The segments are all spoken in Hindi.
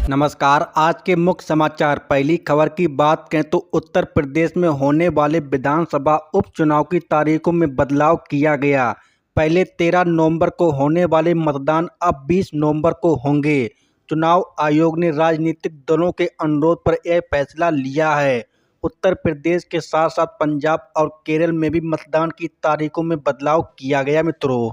नमस्कार। आज के मुख्य समाचार। पहली खबर की बात करें तो उत्तर प्रदेश में होने वाले विधानसभा उपचुनाव की तारीखों में बदलाव किया गया। पहले 13 नवंबर को होने वाले मतदान अब 20 नवंबर को होंगे। चुनाव आयोग ने राजनीतिक दलों के अनुरोध पर यह फैसला लिया है। उत्तर प्रदेश के साथ साथ पंजाब और केरल में भी मतदान की तारीखों में बदलाव किया गया। मित्रों,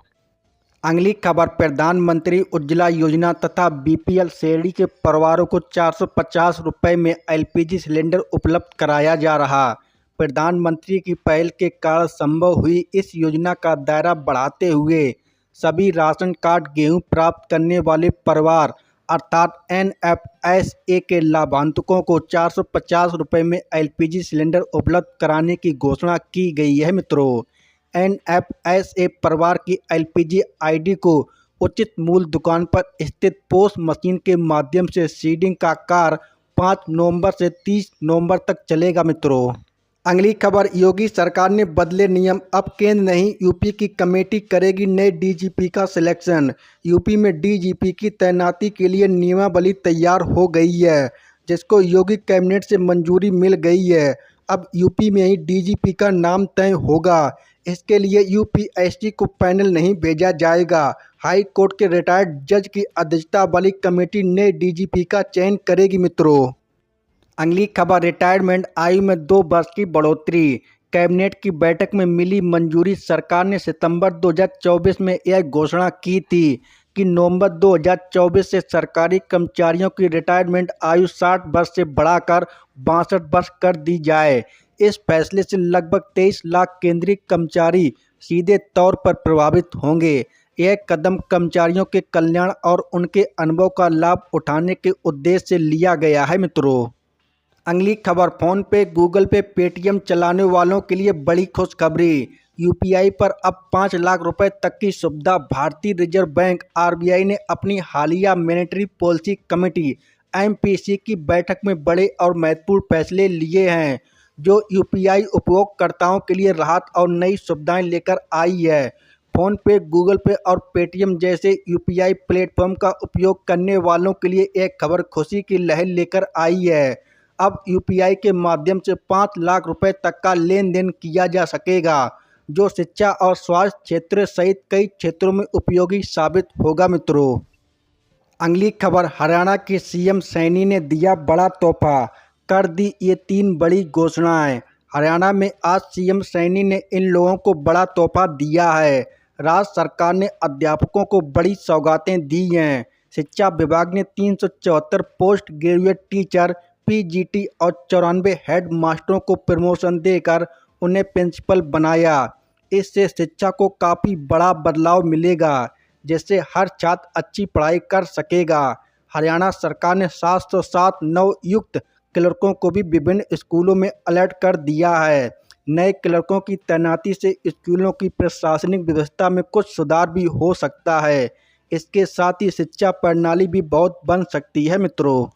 अगली खबर। प्रधानमंत्री उज्ज्वला योजना तथा बीपीएल श्रेणी के परिवारों को 450 रुपये में एलपीजी सिलेंडर उपलब्ध कराया जा रहा। प्रधानमंत्री की पहल के कारण संभव हुई इस योजना का दायरा बढ़ाते हुए सभी राशन कार्ड गेहूं प्राप्त करने वाले परिवार अर्थात एनएफएसए के लाभांतकों को 450 रुपये में एलपीजी सिलेंडर उपलब्ध कराने की घोषणा की गई है। मित्रों, एनएफएसए परिवार की एलपीजी आईडी को उचित मूल्य दुकान पर स्थित पोस मशीन के माध्यम से सीडिंग का कार्य 5 नवंबर से 30 नवंबर तक चलेगा। मित्रों, अगली खबर। योगी सरकार ने बदले नियम, अब केंद्र नहीं यूपी की कमेटी करेगी नए डीजीपी का सिलेक्शन। यूपी में डीजीपी की तैनाती के लिए नियमावली तैयार हो गई है, जिसको योगी कैबिनेट से मंजूरी मिल गई है। अब यूपी में ही डीजीपी का नाम तय होगा। इसके लिए यूपीएससी को पैनल नहीं भेजा जाएगा। हाई कोर्ट के रिटायर्ड जज की अध्यक्षता वाली कमेटी नए डीजीपी का चयन करेगी। मित्रों, अगली खबर। रिटायरमेंट आयु में 2 वर्ष की बढ़ोतरी। कैबिनेट की बैठक में मिली मंजूरी। सरकार ने सितंबर 2024 में यह घोषणा की थी कि नवंबर 2024 से सरकारी कर्मचारियों की रिटायरमेंट आयु 60 वर्ष से बढ़ाकर 62 वर्ष कर दी जाए। इस फैसले से लगभग 23 लाख केंद्रीय कर्मचारी सीधे तौर पर प्रभावित होंगे। यह कदम कर्मचारियों के कल्याण और उनके अनुभव का लाभ उठाने के उद्देश्य से लिया गया है। मित्रों, अगली खबर। फोन पे, गूगल पे, पेटीएम चलाने वालों के लिए बड़ी खुशखबरी। यूपीआई पर अब 5 लाख रुपए तक की सुविधा। भारतीय रिजर्व बैंक आरबीआई ने अपनी हालिया मॉनेटरी पॉलिसी कमेटी एमपीसी की बैठक में बड़े और महत्वपूर्ण फैसले लिए हैं, जो यूपीआई उपयोगकर्ताओं के लिए राहत और नई सुविधाएं लेकर आई है। फोन पे, गूगल पे और पेटीएम जैसे यूपीआई प्लेटफॉर्म का उपयोग करने वालों के लिए एक खबर खुशी की लहर लेकर आई है। अब यूपीआई के माध्यम से 5 लाख रुपए तक का लेन देन किया जा सकेगा, जो शिक्षा और स्वास्थ्य क्षेत्र सहित कई क्षेत्रों में उपयोगी साबित होगा। मित्रों, अगली खबर। हरियाणा के सीएम सैनी ने दिया बड़ा तोहफा, कर दी ये 3 बड़ी घोषणाएं। हरियाणा में आज सीएम सैनी ने इन लोगों को बड़ा तोहफा दिया है। राज्य सरकार ने अध्यापकों को बड़ी सौगातें दी हैं। शिक्षा विभाग ने 374 पोस्ट ग्रेजुएट टीचर, पीजीटी और 94 हेड मास्टरों को प्रमोशन देकर उन्हें प्रिंसिपल बनाया। इससे शिक्षा को काफ़ी बड़ा बदलाव मिलेगा, जिससे हर छात्र अच्छी पढ़ाई कर सकेगा। हरियाणा सरकार ने 707 नवयुक्त क्लर्कों को भी विभिन्न स्कूलों में अलर्ट कर दिया है। नए क्लर्कों की तैनाती से स्कूलों की प्रशासनिक व्यवस्था में कुछ सुधार भी हो सकता है। इसके साथ ही शिक्षा प्रणाली भी बहुत बन सकती है। मित्रों,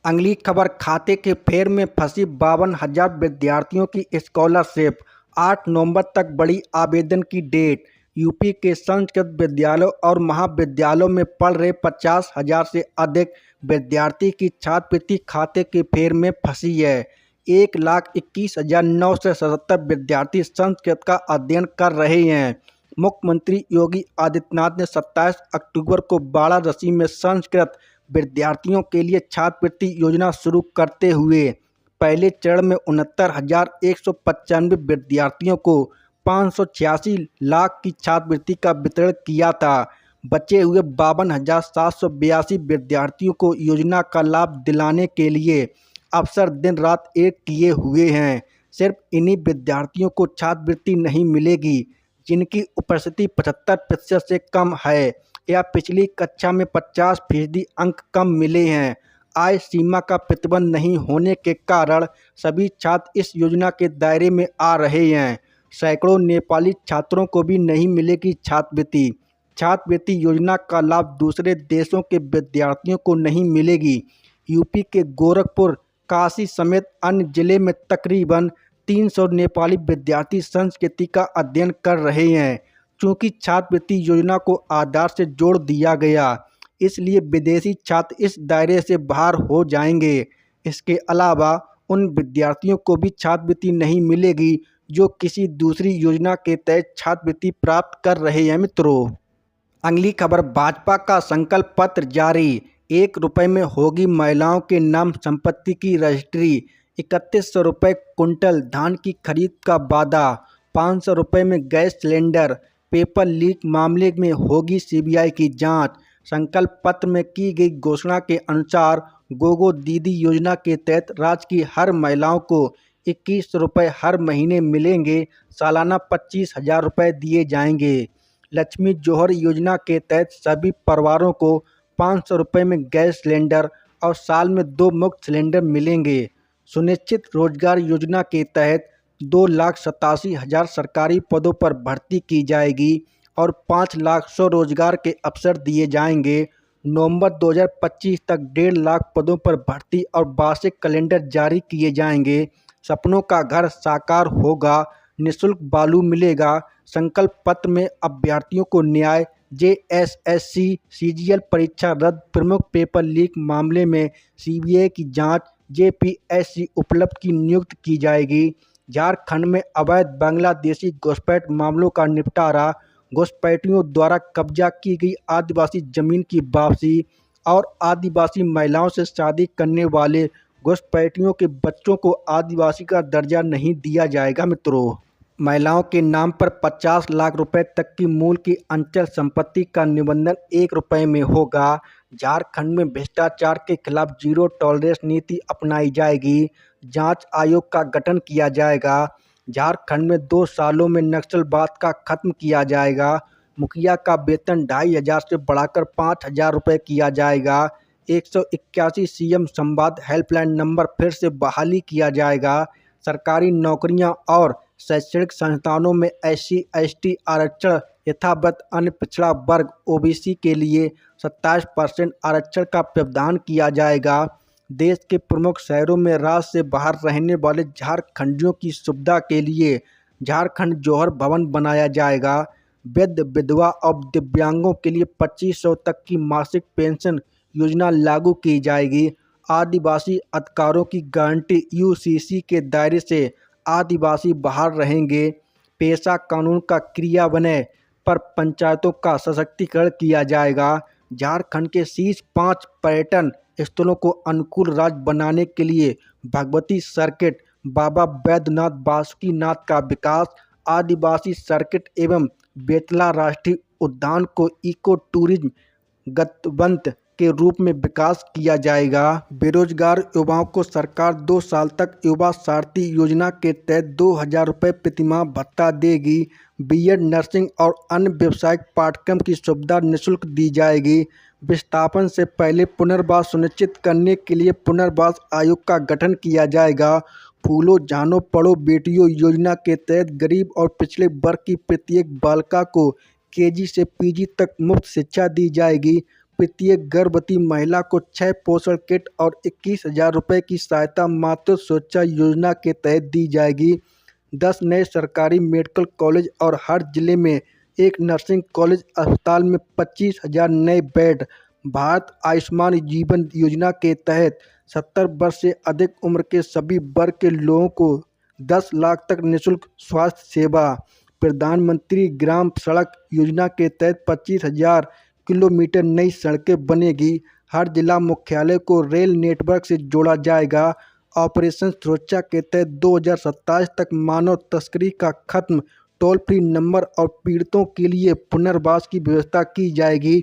अगली खबर। खाते के फेर में फंसी 52,000 विद्यार्थियों की स्कॉलरशिप। 8 नवंबर तक बढ़ी आवेदन की डेट। यूपी के संस्कृत विद्यालयों और महाविद्यालयों में पढ़ रहे 50,000 से अधिक विद्यार्थी की छात्रवृत्ति खाते के फेर में फंसी है। 1,21,977 विद्यार्थी संस्कृत का अध्ययन कर रहे हैं। मुख्यमंत्री योगी आदित्यनाथ ने 27 अक्टूबर को वाराणसी में संस्कृत विद्यार्थियों के लिए छात्रवृत्ति योजना शुरू करते हुए पहले चरण में 69,195 विद्यार्थियों को 586 लाख की छात्रवृत्ति का वितरण किया था। बचे हुए 52,782 विद्यार्थियों को योजना का लाभ दिलाने के लिए अफसर दिन रात एक किए हुए हैं। सिर्फ इन्हीं विद्यार्थियों को छात्रवृत्ति नहीं मिलेगी जिनकी उपस्थिति 75% से कम है या पिछली कक्षा में 50% अंक कम मिले हैं। आय सीमा का प्रतिबंध नहीं होने के कारण सभी छात्र इस योजना के दायरे में आ रहे हैं। सैकड़ों नेपाली छात्रों को भी नहीं मिलेगी छात्रवृत्ति। छात्रवृत्ति योजना का लाभ दूसरे देशों के विद्यार्थियों को नहीं मिलेगी। यूपी के गोरखपुर, काशी समेत अन्य जिले में तकरीबन 300 नेपाली विद्यार्थी संस्कृति का अध्ययन कर रहे हैं। चूँकि छात्रवृत्ति योजना को आधार से जोड़ दिया गया, इसलिए विदेशी छात्र इस दायरे से बाहर हो जाएंगे। इसके अलावा उन विद्यार्थियों को भी छात्रवृत्ति नहीं मिलेगी जो किसी दूसरी योजना के तहत छात्रवृत्ति प्राप्त कर रहे हैं मित्रों। अगली खबर, भाजपा का संकल्प पत्र जारी। 1 रुपये में होगी महिलाओं के नाम संपत्ति की रजिस्ट्री। 3100 रुपये कुंटल धान की खरीद का वादा। 500 रुपये में गैस सिलेंडर। पेपर लीक मामले में होगी सीबीआई की जांच। संकल्प पत्र में की गई घोषणा के अनुसार गोगो दीदी योजना के तहत राज्य की हर महिलाओं को 21 रुपये हर महीने मिलेंगे। सालाना 25,000 रुपये दिए जाएंगे। लक्ष्मी जोहर योजना के तहत सभी परिवारों को 500 रुपये में गैस सिलेंडर और साल में 2 मुफ्त सिलेंडर मिलेंगे। सुनिश्चित रोजगार योजना के तहत 2,87,000 सरकारी पदों पर भर्ती की जाएगी और 5 लाख स्वरोजगार के अवसर दिए जाएंगे। नवंबर 2025 तक 1.5 लाख पदों पर भर्ती और वार्षिक कैलेंडर जारी किए जाएंगे। सपनों का घर साकार होगा, निःशुल्क बालू मिलेगा। संकल्प पत्र में अभ्यर्थियों को न्याय। जेएसएससी सीजीएल परीक्षा रद्द। प्रमुख पेपर लीक मामले में सीबीआई की जांच। जेपीएससी उपलब्ध की नियुक्त की जाएगी। झारखंड में अवैध बांग्लादेशी घुसपैठ मामलों का निपटारा। घुसपैठियों द्वारा कब्जा की गई आदिवासी जमीन की वापसी और आदिवासी महिलाओं से शादी करने वाले घुसपैठियों के बच्चों को आदिवासी का दर्जा नहीं दिया जाएगा मित्रों। महिलाओं के नाम पर 50 लाख रुपए तक की मूल्य की अंचल संपत्ति का निबंधन 1 रुपये में होगा। झारखंड में भ्रष्टाचार के खिलाफ जीरो टॉलरेंस नीति अपनाई जाएगी। जांच आयोग का गठन किया जाएगा। झारखंड में 2 सालों में नक्सलवाद का खत्म किया जाएगा। मुखिया का वेतन 2,500 से बढ़ाकर 5,000 रुपये किया जाएगा। 181 सीएम संवाद हेल्पलाइन नंबर फिर से बहाली किया जाएगा। सरकारी नौकरियां और शैक्षणिक संस्थानों में SC/ST आरक्षण यथावत। अन्य पिछड़ा वर्ग OBC के लिए 27% आरक्षण का प्रावधान किया जाएगा। देश के प्रमुख शहरों में राज्य से बाहर रहने वाले झारखंडियों की सुविधा के लिए झारखंड जौहर भवन बनाया जाएगा। वृद्ध, विधवा और दिव्यांगों के लिए 2500 तक की मासिक पेंशन योजना लागू की जाएगी। आदिवासी अधिकारों की गारंटी। UCC के दायरे से आदिवासी बाहर रहेंगे। पेशा कानून का क्रियान्वयन पर पंचायतों का सशक्तिकरण किया जाएगा। झारखंड के शीर्ष 5 पर्यटन स्थलों को अनुकूल राज्य बनाने के लिए भगवती सर्किट, बाबा बैद्यनाथ बासुकीनाथ का विकास। आदिवासी सर्किट एवं बेतला राष्ट्रीय उद्यान को इको टूरिज्म गंतव्य के रूप में विकास किया जाएगा। बेरोजगार युवाओं को सरकार 2 साल तक युवा सारथी योजना के तहत 2,000 रुपये प्रतिमाह भत्ता देगी। बीएड, नर्सिंग और अन्य व्यावसायिक पाठ्यक्रम की सुविधा निःशुल्क दी जाएगी। विस्थापन से पहले पुनर्वास सुनिश्चित करने के लिए पुनर्वास आयोग का गठन किया जाएगा। फूलो जानो पढ़ो बेटियों योजना के तहत गरीब और पिछड़े वर्ग की प्रत्येक बालिका को KG से PG तक मुफ्त शिक्षा दी जाएगी। प्रत्येक गर्भवती महिला को 6 पोषण किट और 21,000 रुपये की सहायता मातृ सुरक्षा योजना के तहत दी जाएगी। 10 नए सरकारी मेडिकल कॉलेज और हर जिले में 1 नर्सिंग कॉलेज अस्पताल में 25,000 नए बेड। भारत आयुष्मान जीवन योजना के तहत 70 वर्ष से अधिक उम्र के सभी वर्ग के लोगों को 10 लाख तक निःशुल्क स्वास्थ्य सेवा। प्रधानमंत्री ग्राम सड़क योजना के तहत 25,000 किलोमीटर नई सड़कें बनेगी। हर जिला मुख्यालय को रेल नेटवर्क से जोड़ा जाएगा। ऑपरेशन सुरक्षा के तहत 2027 तक मानव तस्करी का खत्म। टोल फ्री नंबर और पीड़ितों के लिए पुनर्वास की व्यवस्था की जाएगी।